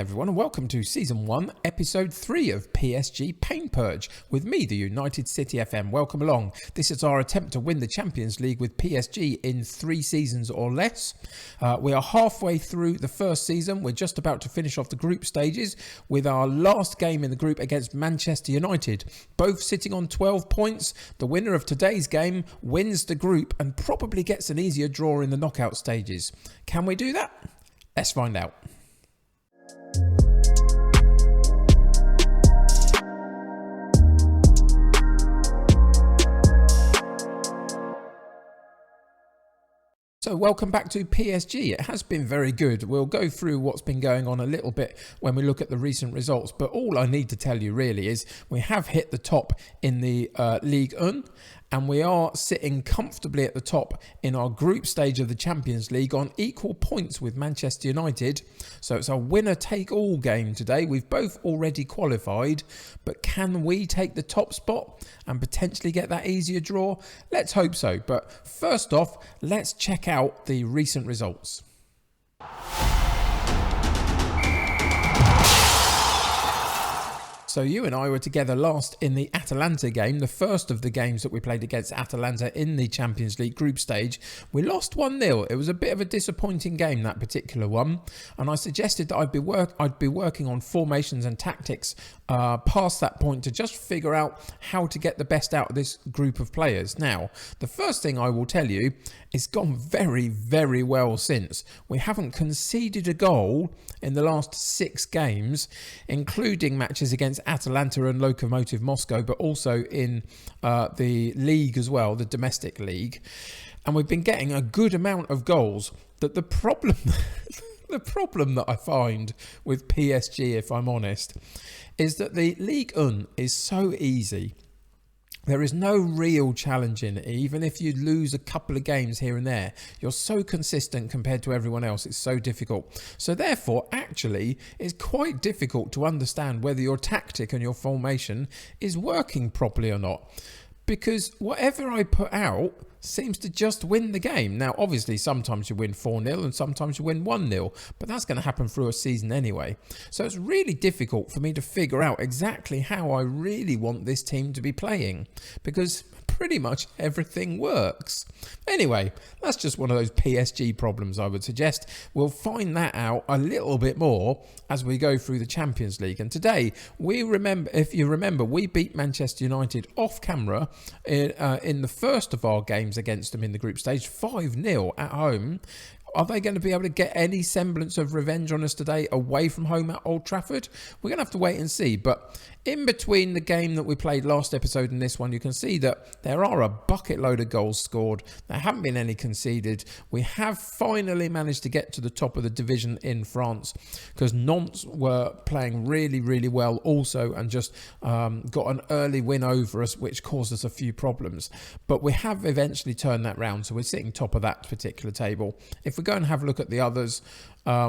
everyone, and welcome to Season 1, Episode 3 of PSG Pain Purge, with me, the United City FM. Welcome along. This is our attempt to win the Champions League with PSG in 3 seasons or less. We are halfway through the first season. We're just about to finish off the group stages with our last game in the group against Manchester United. Both sitting on 12 points. The winner of today's game wins the group and probably gets an easier draw in the knockout stages. Can we do that? Let's find out. So welcome back to PSG. It has been very good. We'll go through what's been going on a little bit when we look at the recent results. But all I need to tell you really is we have hit the top in the Ligue 1. And we are sitting comfortably at the top in our group stage of the Champions League on equal points with Manchester United. So it's a winner-take-all game today. We've both already qualified, but can we take the top spot and potentially get that easier draw? Let's hope so. But first off, let's check out the recent results. So you and I were together last in the Atalanta game, the first of the games that we played against Atalanta in the Champions League group stage. We lost 1-0. It was a bit of a disappointing game, that particular one. And I suggested that I'd be working on formations and tactics past that point to just figure out how to get the best out of this group of players. Now, the first thing I will tell you, it's gone very, very well since. We haven't conceded a goal in the last 6 games, including matches against Atalanta and Lokomotiv Moscow, but also in the league as well, the domestic league. And we've been getting a good amount of goals. That the problem that I find with PSG, if I'm honest, is that the Ligue 1 is so easy. There is no real challenge in it. Even if you lose a couple of games here and there, you're so consistent compared to everyone else. It's so difficult. So therefore, actually, it's quite difficult to understand whether your tactic and your formation is working properly or not. Because whatever I put out seems to just win the game. Now, obviously, sometimes you win 4-0 and sometimes you win 1-0, but that's going to happen through a season anyway. So it's really difficult for me to figure out exactly how I really want this team to be playing, because pretty much everything works. Anyway, that's just one of those PSG problems, I would suggest. We'll find that out a little bit more as we go through the Champions League. And today, if you remember, we beat Manchester United off camera in the first of our games against them in the group stage, 5-0 at home. Are they going to be able to get any semblance of revenge on us today away from home at Old Trafford? We're going to have to wait and see. But in between the game that we played last episode and this one, you can see that there are a bucket load of goals scored. There haven't been any conceded. We have finally managed to get to the top of the division in France because Nantes were playing really, really well also and just got an early win over us, which caused us a few problems. But we have eventually turned that round, so we're sitting top of that particular table. If we go and have a look at the others,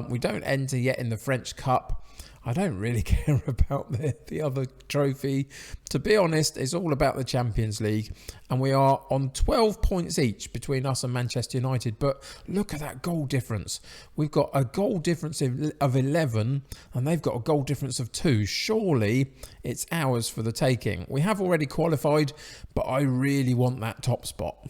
we don't enter yet in the French Cup. I don't really care about the other trophy. To be honest, it's all about the Champions League. And we are on 12 points each between us and Manchester United. But look at that goal difference. We've got a goal difference of 11 and they've got a goal difference of 2. Surely it's ours for the taking. We have already qualified, but I really want that top spot.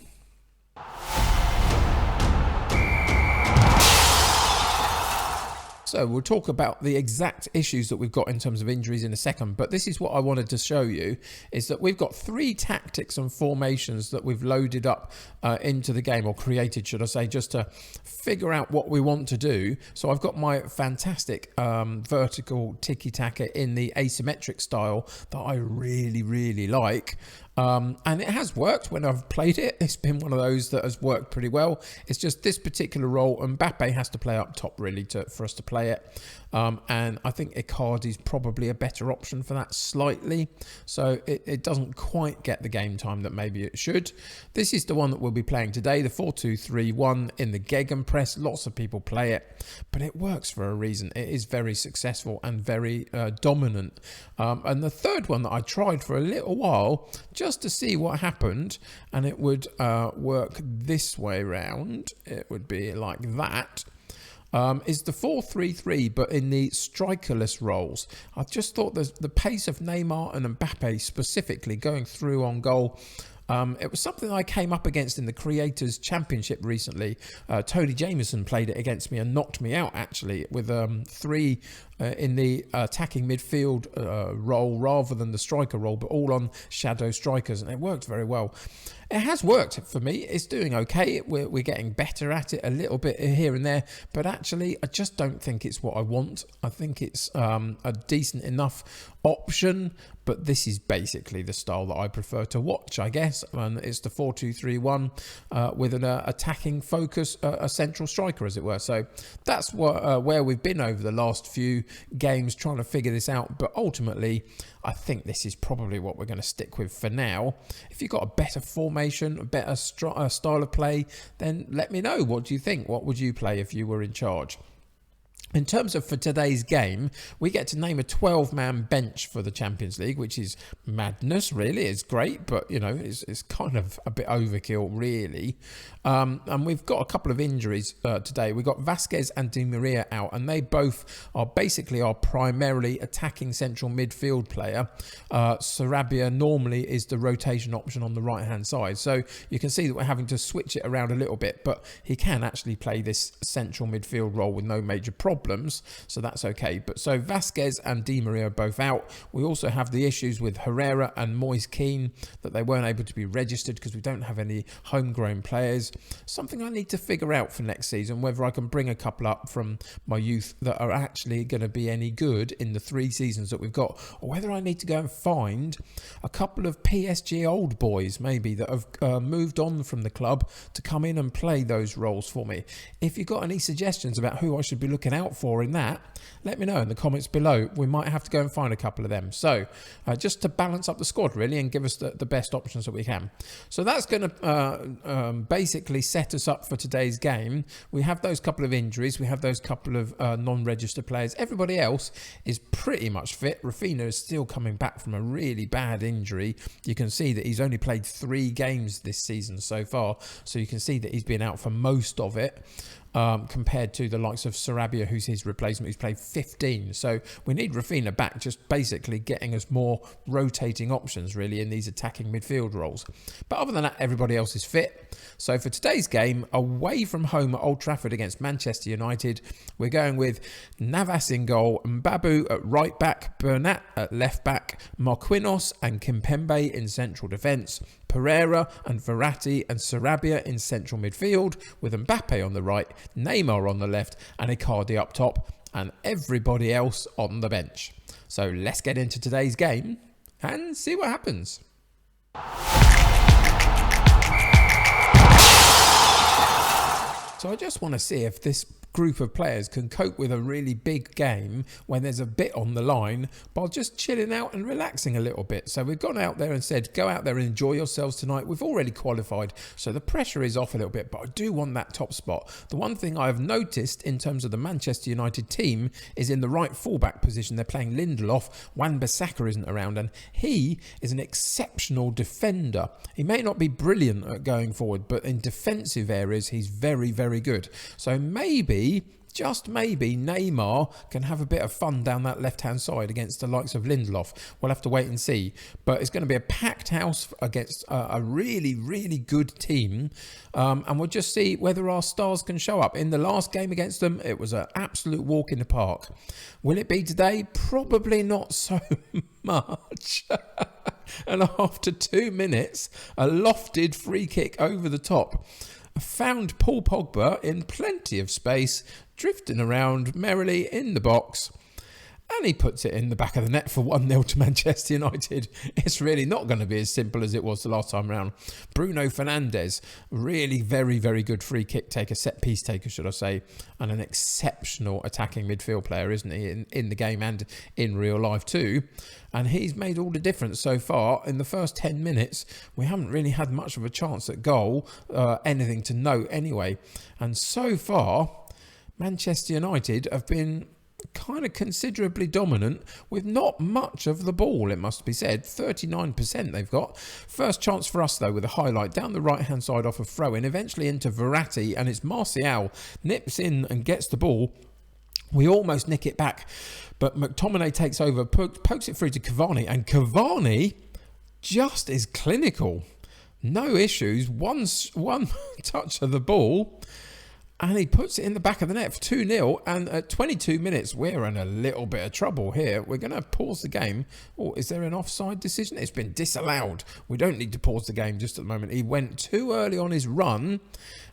So we'll talk about the exact issues that we've got in terms of injuries in a second. But this is what I wanted to show you, is that we've got 3 tactics and formations that we've loaded up into the game, or created, should I say, just to figure out what we want to do. So I've got my fantastic vertical tiki-taka in the asymmetric style that I really, really like. And it has worked when I've played it. It's been one of those that has worked pretty well. It's just this particular role, Mbappe has to play up top really for us to play it. And I think Icardi's probably a better option for that slightly. So it doesn't quite get the game time that maybe it should. This is the one that we'll be playing today, the 4-2-3-1 in the Gegenpress. Lots of people play it, but it works for a reason. It is very successful and very dominant. And the third one that I tried for a little while, just to see what happened, and it would work this way round. It would be like that. is the 4-3-3, but in the strikerless roles. I just thought the pace of Neymar and Mbappe specifically going through on goal, it was something I came up against in the Creators Championship recently. Tony Jameson played it against me and knocked me out, actually, with 3 in the attacking midfield role rather than the striker role, but all on shadow strikers, and it worked very well. It has worked for me. It's doing okay. We're getting better at it a little bit here and there, but actually I just don't think it's what I want. I think it's a decent enough option, but this is basically the style that I prefer to watch, I guess, and it's the 4-2-3-1 with an attacking focus, a central striker, as it were. So that's where we've been over the last few games, trying to figure this out, but ultimately I think this is probably what we're going to stick with for now. If you've got a better formation, a better style of play, then let me know. What do you think? What would you play if you were in charge? In terms of for today's game, we get to name a 12-man bench for the Champions League, which is madness, really. It's great, but, you know, it's kind of a bit overkill, really. And we've got a couple of injuries today. We've got Vasquez and Di Maria out, and they both are basically our primarily attacking central midfield player. Sarabia normally is the rotation option on the right-hand side. So you can see that we're having to switch it around a little bit, but he can actually play this central midfield role with no major problems, so that's okay. But so Vasquez and Di Maria are both out. We also have the issues with Herrera and Moise Kean, that they weren't able to be registered because we don't have any homegrown players. Something I need to figure out for next season, whether I can bring a couple up from my youth that are actually going to be any good in the 3 seasons that we've got, or whether I need to go and find a couple of PSG old boys maybe that have moved on from the club to come in and play those roles for me. If you've got any suggestions about who I should be looking out for in that, let me know in the comments below. We might have to go and find a couple of them. So just to balance up the squad really and give us the best options that we can. So that's going to basically set us up for today's game. We have those couple of injuries. We have those couple of non-registered players. Everybody else is pretty much fit. Rafinha is still coming back from a really bad injury. You can see that he's only played 3 games this season so far. So you can see that he's been out for most of it. Compared to the likes of Sarabia, who's his replacement, who's played 15. So we need Rafinha back, just basically getting us more rotating options, really, in these attacking midfield roles. But other than that, everybody else is fit. So for today's game, away from home at Old Trafford against Manchester United, we're going with Navas in goal, Mbabu at right back, Bernat at left back, Marquinhos and Kimpembe in central defence, Pereira and Verratti and Sarabia in central midfield, with Mbappe on the right, Neymar on the left and Icardi up top, and everybody else on the bench. So let's get into today's game and see what happens. So I just want to see if this group of players can cope with a really big game when there's a bit on the line while just chilling out and relaxing a little bit. So we've gone out there and said, go out there and enjoy yourselves tonight. We've already qualified, so the pressure is off a little bit, but I do want that top spot. The one thing I've noticed in terms of the Manchester United team is in the right fullback position. They're playing Lindelof. Wan-Bissaka isn't around, and he is an exceptional defender. He may not be brilliant at going forward, but in defensive areas, he's very, very good. So maybe, just maybe, Neymar can have a bit of fun down that left-hand side against the likes of Lindelof. We'll have to wait and see. But it's going to be a packed house against a really, really good team. And we'll just see whether our stars can show up. In the last game against them, it was an absolute walk in the park. Will it be today? Probably not so much. And after 2 minutes, a lofted free kick over the top found Paul Pogba in plenty of space, drifting around merrily in the box, and he puts it in the back of the net for 1-0 to Manchester United. It's really not going to be as simple as it was the last time round. Bruno Fernandes, really very, very good free kick taker, set piece taker, should I say, and an exceptional attacking midfield player, isn't he, in the game and in real life too. And he's made all the difference so far. In the first 10 minutes, we haven't really had much of a chance at goal, anything to note anyway. And so far, Manchester United have been kind of considerably dominant with not much of the ball, it must be said. 39% they've got. First chance for us, though, with a highlight down the right-hand side off a throw-in, eventually into Verratti, and it's Martial nips in and gets the ball. We almost nick it back, but McTominay takes over, pokes it through to Cavani, and Cavani just is clinical. No issues. One touch of the ball, and he puts it in the back of the net for 2-0. And at 22 minutes, we're in a little bit of trouble here. We're going to pause the game. Oh, is there an offside decision? It's been disallowed. We don't need to pause the game just at the moment. He went too early on his run,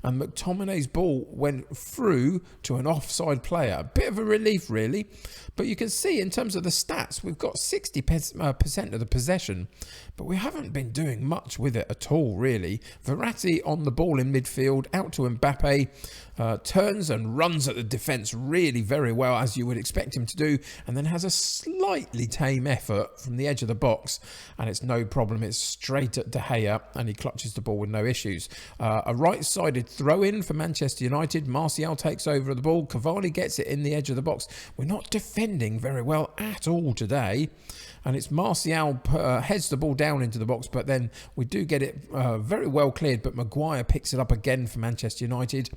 and McTominay's ball went through to an offside player. A bit of a relief, really. But you can see in terms of the stats, we've got 60% of the possession, but we haven't been doing much with it at all, really. Verratti on the ball in midfield, out to Mbappe, turns and runs at the defence really very well, as you would expect him to do, and then has a slightly tame effort from the edge of the box, and it's no problem. It's straight at De Gea, and he clutches the ball with no issues. A right-sided throw-in for Manchester United. Martial takes over the ball. Cavani gets it in the edge of the box. We're not defending very well at all today, and it's Martial heads the ball down into the box, but then we do get it very well cleared, but Maguire picks it up again for Manchester United.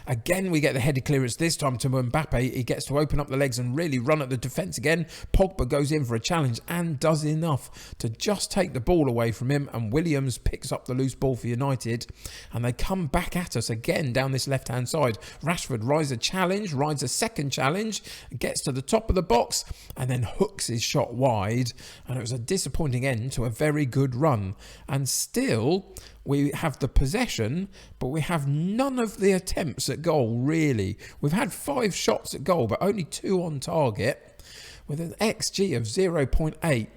Again, we get the headed clearance, this time to Mbappe. He gets to open up the legs and really run at the defence again. Pogba goes in for a challenge and does enough to just take the ball away from him, and Williams picks up the loose ball for United, and they come back at us again down this left-hand side. Rashford rides a second challenge, gets to the top of the box, and then hooks his shot wide, and it was a disappointing end to a very good run. And still, we have the possession, but we have none of the attempts at goal, really. We've had 5 shots at goal, but only 2 on target, with an XG of 0.8.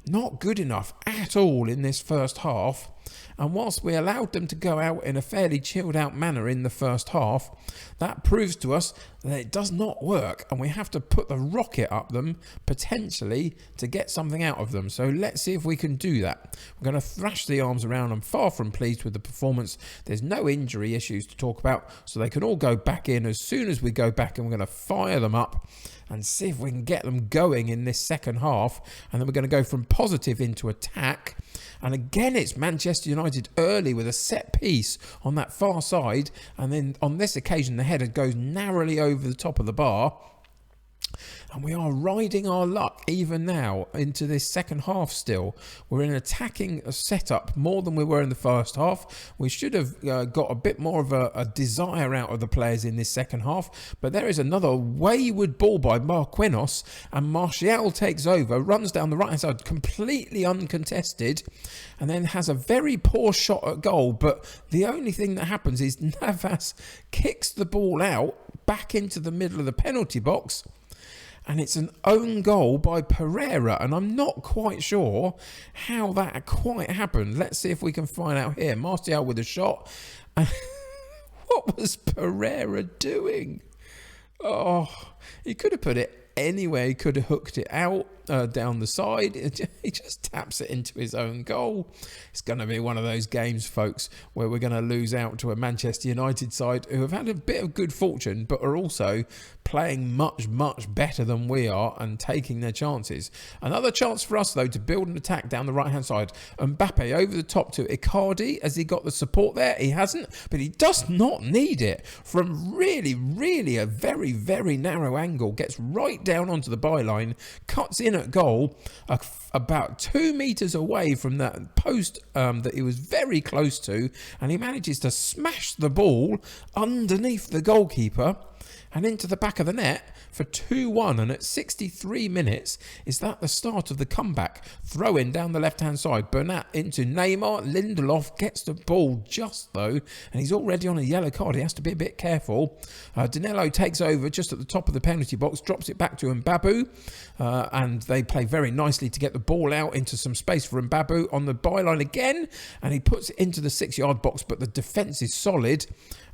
Not good enough at all in this first half. And whilst we allowed them to go out in a fairly chilled out manner in the first half, that proves to us that it does not work, and we have to put the rocket up them potentially to get something out of them. So let's see if we can do that. We're going to thrash the arms around. I'm far from pleased with the performance. There's no injury issues to talk about, so they can all go back in as soon as we go back, and we're going to fire them up and see if we can get them going in this second half. And then we're going to go from positive into attack. And again, it's Manchester United early with a set piece on that far side. And then on this occasion, the header goes narrowly over the top of the bar. And we are riding our luck even now into this second half still. We're in an attacking setup more than we were in the first half. We should have got a bit more of a desire out of the players in this second half. But there is another wayward ball by Marquinhos, and Martial takes over, runs down the right-hand side, completely uncontested, and then has a very poor shot at goal. But the only thing that happens is Navas kicks the ball out back into the middle of the penalty box, and it's an own goal by Pereira, and I'm not quite sure how that quite happened. Let's see if we can find out here. Martial with a shot. What was Pereira doing? Oh, he could have put it anywhere. He could have hooked it out down the side. He just taps it into his own goal. It's going to be one of those games, folks, where we're going to lose out to a Manchester United side who have had a bit of good fortune, but are also playing much, much better than we are and taking their chances. Another chance for us, though, to build an attack down the right-hand side. Mbappe over the top to Icardi. Has he got the support there? He hasn't, but he does not need it. From really, really a very, very narrow angle, gets right down onto the byline, cuts in at goal, about 2 metres away from that post that he was very close to, and he manages to smash the ball underneath the goalkeeper and into the back of the net for 2-1. And at 63 minutes, is that the start of the comeback? Throw in down the left-hand side. Bernat into Neymar. Lindelof gets the ball just, though, and he's already on a yellow card. He has to be a bit careful. Danilo takes over just at the top of the penalty box, drops it back to Mbappe, and they play very nicely to get the ball out into some space for Mbabu on the byline again, and he puts it into the 6-yard box, but the defence is solid.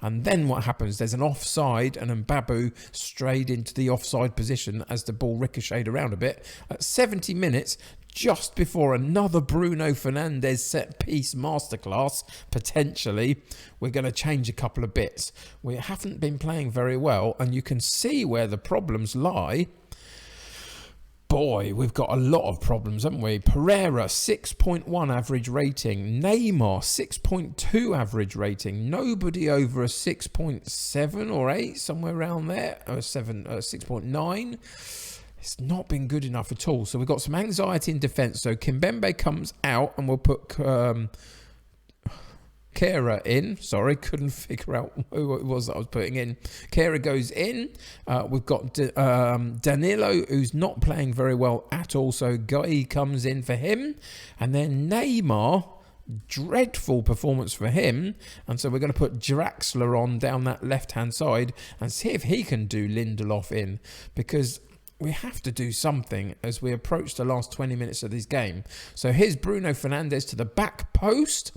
And then what happens? There's an offside, and Mbabu strayed into the offside position as the ball ricocheted around a bit. At 70 minutes, just before another Bruno Fernandes set-piece masterclass, potentially, we're going to change a couple of bits. We haven't been playing very well, and you can see where the problems lie. Boy, we've got a lot of problems, haven't we? Pereira, 6.1 average rating. Neymar, 6.2 average rating. Nobody over a 6.7 or 8, somewhere around there. Or 6.9. It's not been good enough at all. So we've got some anxiety in defence. So Kimpembe comes out, and we'll put Kehrer in. Sorry, couldn't figure out who it was that I was putting in. Kehrer goes in. We've got Danilo, who's not playing very well at all. So Guy comes in for him. And then Neymar, dreadful performance for him. And so we're going to put Draxler on down that left-hand side and see if he can do Lindelof in. Because we have to do something as we approach the last 20 minutes of this game. So here's Bruno Fernandes to the back post.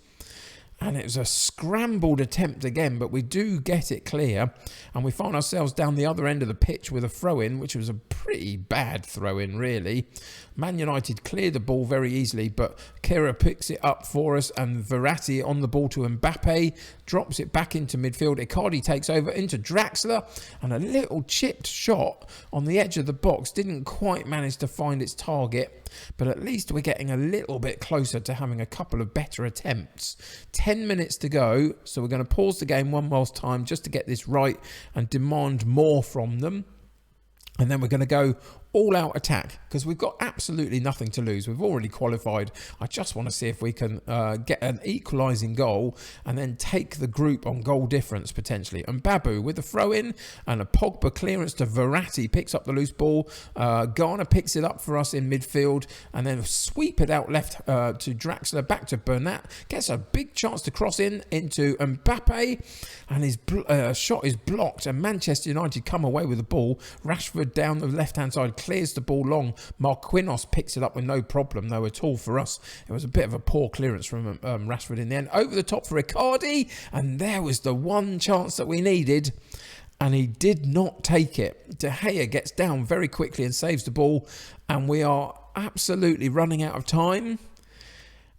And it was a scrambled attempt again, but we do get it clear. And we find ourselves down the other end of the pitch with a throw-in, which was a pretty bad throw-in, really. Man United cleared the ball very easily, but Kehrer picks it up for us, and Verratti on the ball to Mbappe, drops it back into midfield. Icardi takes over into Draxler, and a little chipped shot on the edge of the box didn't quite manage to find its target, but at least we're getting a little bit closer to having a couple of better attempts. 10 minutes to go, so we're going to pause the game one more time just to get this right and demand more from them. And then we're going to go all-out attack because we've got absolutely nothing to lose. We've already qualified. I just want to see if we can get an equalising goal and then take the group on goal difference potentially. And Babu with a throw-in and a Pogba clearance to Verratti picks up the loose ball. Garner picks it up for us in midfield and then sweep it out left to Draxler, back to Bernat. Gets a big chance to cross into Mbappe and his shot is blocked and Manchester United come away with the ball. Rashford down the left-hand side clears the ball long. Marquinhos picks it up with no problem though at all for us. It was a bit of a poor clearance from Rashford in the end. Over the top for Icardi, and there was the one chance that we needed, and he did not take it. De Gea gets down very quickly and saves the ball, and we are absolutely running out of time.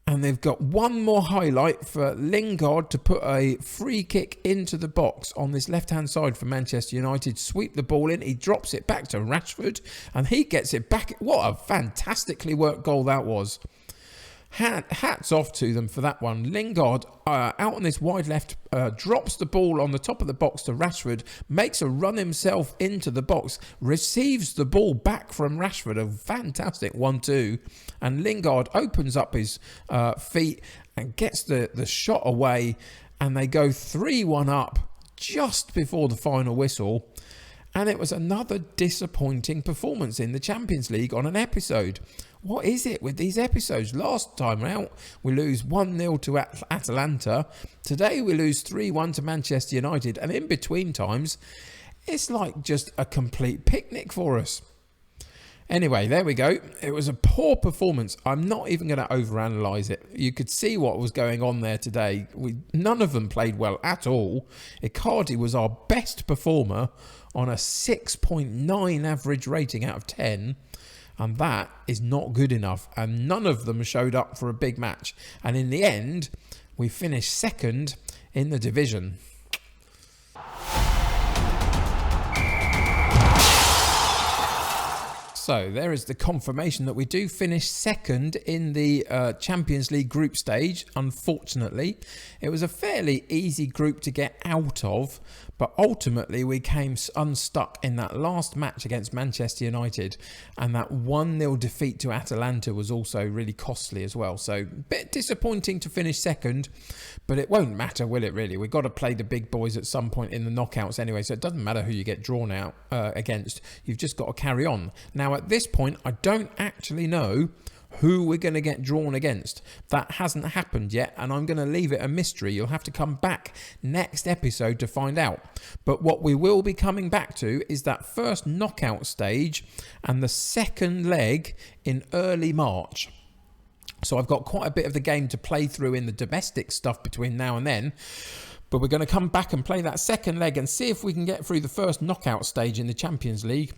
And they've got one more highlight for Lingard to put a free kick into the box on this left-hand side for Manchester United. Sweep the ball in. He drops it back to Rashford and he gets it back. What a fantastically worked goal that was. Hats off to them for that one. Lingard out on this wide left, drops the ball on the top of the box to Rashford, makes a run himself into the box, receives the ball back from Rashford, a fantastic 1-2, and Lingard opens up his feet and gets the shot away, and they go 3-1 up just before the final whistle. And it was another disappointing performance in the Champions League on an episode. What is it with these episodes? Last time out, we lose 1-0 to Atalanta. Today, we lose 3-1 to Manchester United. And in between times, it's like just a complete picnic for us. Anyway, there we go. It was a poor performance. I'm not even going to overanalyze it. You could see what was going on there today. None of them played well at all. Icardi was our best performer on a 6.9 average rating out of 10. And that is not good enough. And none of them showed up for a big match. And in the end, we finished second in the division. So there is the confirmation that we do finish second in the Champions League group stage, unfortunately. It was a fairly easy group to get out of, but ultimately we came unstuck in that last match against Manchester United, and that 1-0 defeat to Atalanta was also really costly as well. So a bit disappointing to finish second, but it won't matter, will it really? We've got to play the big boys at some point in the knockouts anyway, so it doesn't matter who you get drawn out against. You've just got to carry on. Now, at this point, I don't actually know who we're going to get drawn against. That hasn't happened yet, and I'm going to leave it a mystery. You'll have to come back next episode to find out. But what we will be coming back to is that first knockout stage and the second leg in early March. So I've got quite a bit of the game to play through in the domestic stuff between now and then. But we're going to come back and play that second leg and see if we can get through the first knockout stage in the Champions League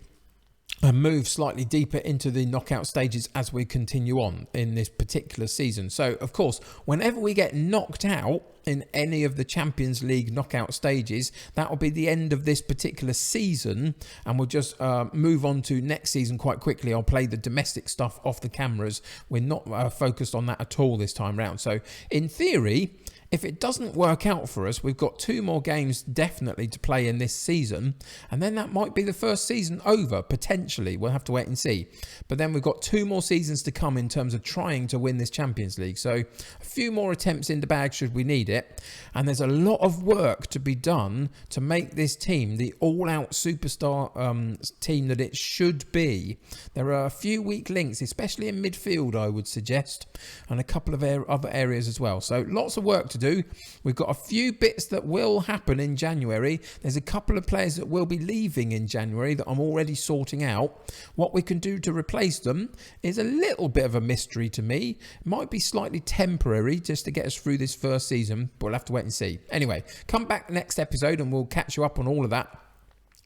and move slightly deeper into the knockout stages as we continue on in this particular season. So, of course, whenever we get knocked out in any of the Champions League knockout stages, that will be the end of this particular season, and we'll just move on to next season quite quickly. I'll play the domestic stuff off the cameras. We're not focused on that at all this time round. So, in theory, if it doesn't work out for us, we've got 2 more games definitely to play in this season, and then that might be the first season over, potentially. We'll have to wait and see. But then we've got 2 more seasons to come in terms of trying to win this Champions League. So a few more attempts in the bag should we need it. And there's a lot of work to be done to make this team the all-out superstar team that it should be. There are a few weak links, especially in midfield, I would suggest, and a couple of other areas as well. So lots of work to do. We've got a few bits that will happen in January. There's a couple of players that will be leaving in January that I'm already sorting out. What we can do to replace them is a little bit of a mystery to me. It might be slightly temporary just to get us through this first season, but we'll have to wait and see. Anyway, come back next episode and we'll catch you up on all of that.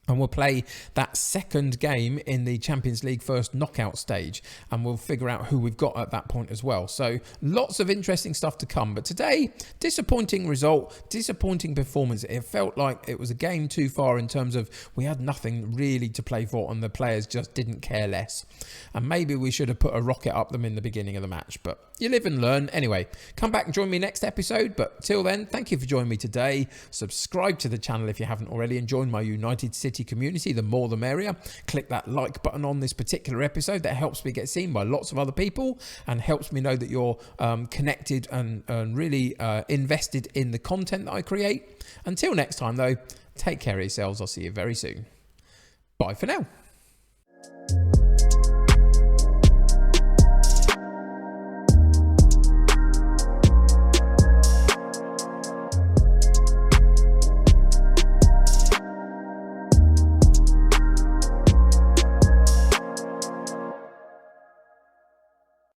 And we'll play that second game in the Champions League first knockout stage. And we'll figure out who we've got at that point as well. So lots of interesting stuff to come. But today, disappointing result, disappointing performance. It felt like it was a game too far in terms of we had nothing really to play for and the players just didn't care less. And maybe we should have put a rocket up them in the beginning of the match. But you live and learn. Anyway, come back and join me next episode. But till then, thank you for joining me today. Subscribe to the channel if you haven't already and join my United City community. The more the merrier. Click that like button on this particular episode. That helps me get seen by lots of other people and helps me know that you're connected and really invested in the content that I create. Until next time though, take care of yourselves. I'll see you very soon. Bye for now.